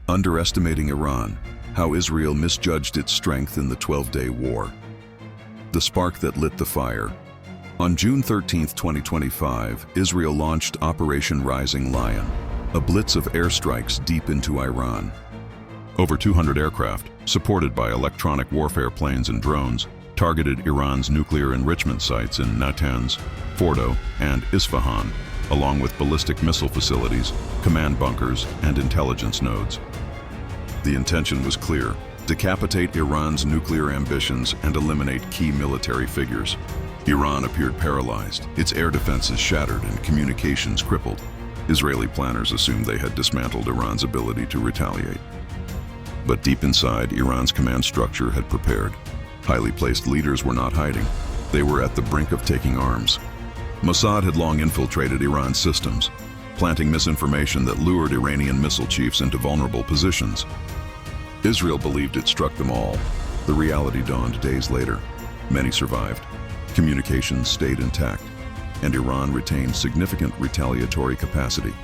Underestimating Iran: How Israel Misjudged Its Strength in the 12-Day War. The spark that lit the fire. On June 13, 2025, Israel launched Operation Rising Lion, a blitz of airstrikes deep into Iran. Over 200 aircraft, supported by electronic warfare planes and drones, targeted Iran's nuclear enrichment sites in Natanz, Fordo, and Isfahan, along with ballistic missile facilities, command bunkers, and intelligence nodes. The intention was clear: decapitate Iran's nuclear ambitions and eliminate key military figures. Iran appeared paralyzed, its air defenses shattered and communications crippled. Israeli planners assumed they had dismantled Iran's ability to retaliate. But deep inside, Iran's command structure had prepared. Highly placed leaders were not hiding. They were at the brink of taking arms. Mossad had long infiltrated Iran's systems, planting misinformation that lured Iranian missile chiefs into vulnerable positions. Israel believed it struck them all. The reality dawned days later. Many survived. Communications stayed intact, and Iran retained significant retaliatory capacity.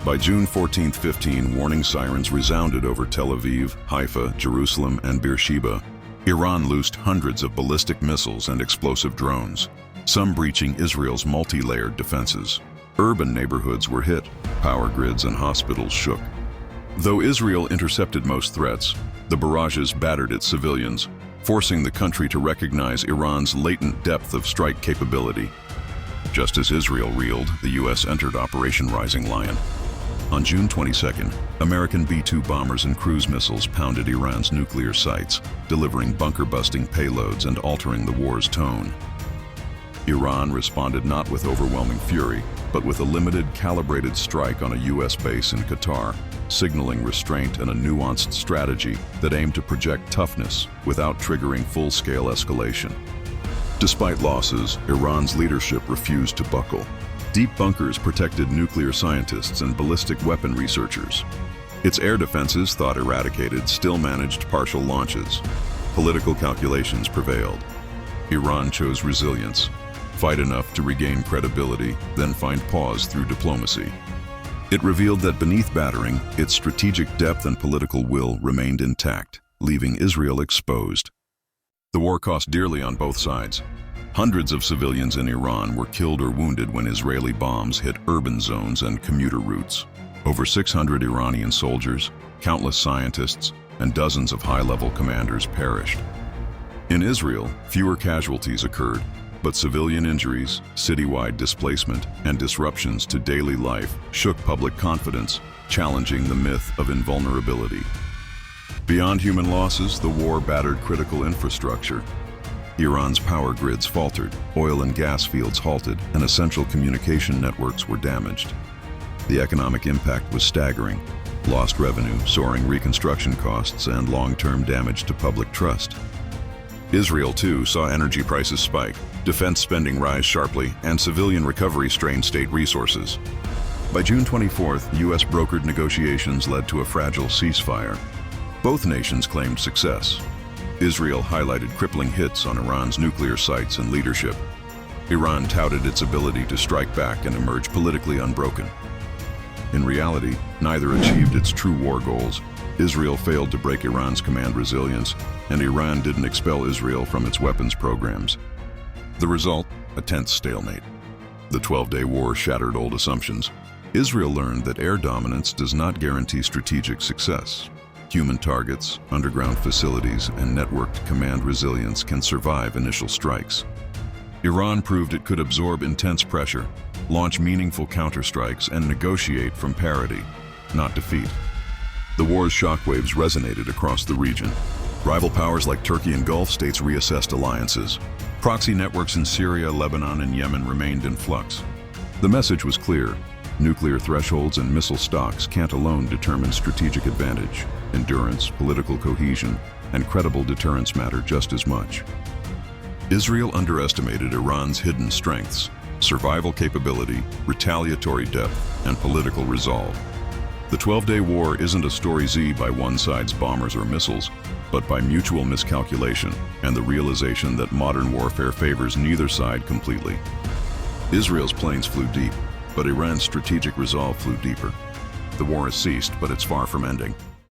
By June 14-15, warning sirens resounded over Tel Aviv, Haifa, Jerusalem, and Beersheba. Iran loosed hundreds of ballistic missiles and explosive drones, some breaching Israel's multi-layered defenses. Urban neighborhoods were hit, power grids and hospitals shook. Though Israel intercepted most threats, the barrages battered its civilians, forcing the country to recognize Iran's latent depth of strike capability. Just as Israel reeled, the U.S. entered Operation Rising Lion. On June 22nd, American B-2 bombers and cruise missiles pounded Iran's nuclear sites, delivering bunker-busting payloads and altering the war's tone. Iran responded not with overwhelming fury, but with a limited, calibrated strike on a U.S. base in Qatar, signaling restraint and a nuanced strategy that aimed to project toughness without triggering full-scale escalation. Despite losses, Iran's leadership refused to buckle. Deep bunkers protected nuclear scientists and ballistic weapon researchers. Its air defenses, thought eradicated, still managed partial launches. Political calculations prevailed. Iran chose resilience: fight enough to regain credibility, then find pause through diplomacy. It revealed that beneath battering, its strategic depth and political will remained intact, leaving Israel exposed. The war cost dearly on both sides. Hundreds of civilians in Iran were killed or wounded when Israeli bombs hit urban zones and commuter routes. Over 600 Iranian soldiers, countless scientists, and dozens of high-level commanders perished. In Israel, fewer casualties occurred, but civilian injuries, citywide displacement, and disruptions to daily life shook public confidence, challenging the myth of invulnerability. Beyond human losses, the war battered critical infrastructure. Iran's power grids faltered, oil and gas fields halted, and essential communication networks were damaged. The economic impact was staggering: lost revenue, soaring reconstruction costs, and long-term damage to public trust. Israel, too, saw energy prices spike, defense spending rise sharply, and civilian recovery strain state resources. By June 24th, U.S.-brokered negotiations led to a fragile ceasefire. Both nations claimed success. Israel highlighted crippling hits on Iran's nuclear sites and leadership. Iran touted its ability to strike back and emerge politically unbroken. In reality, neither achieved its true war goals. Israel failed to break Iran's command resilience, and Iran didn't expel Israel from its weapons programs. The result? A tense stalemate. The 12-day war shattered old assumptions. Israel learned that air dominance does not guarantee strategic success. Human targets, underground facilities, and networked command resilience can survive initial strikes. Iran proved it could absorb intense pressure, launch meaningful counterstrikes, and negotiate from parity, not defeat. The war's shockwaves resonated across the region. Rival powers like Turkey and Gulf states reassessed alliances. Proxy networks in Syria, Lebanon, and Yemen remained in flux. The message was clear: nuclear thresholds and missile stocks can't alone determine strategic advantage. Endurance, political cohesion, and credible deterrence matter just as much. Israel underestimated Iran's hidden strengths: survival capability, retaliatory depth, and political resolve. The 12-day war isn't a story Z by one side's bombers or missiles, but by mutual miscalculation and the realization that modern warfare favors neither side completely. Israel's planes flew deep, but Iran's strategic resolve flew deeper. The war has ceased, but it's far from ending.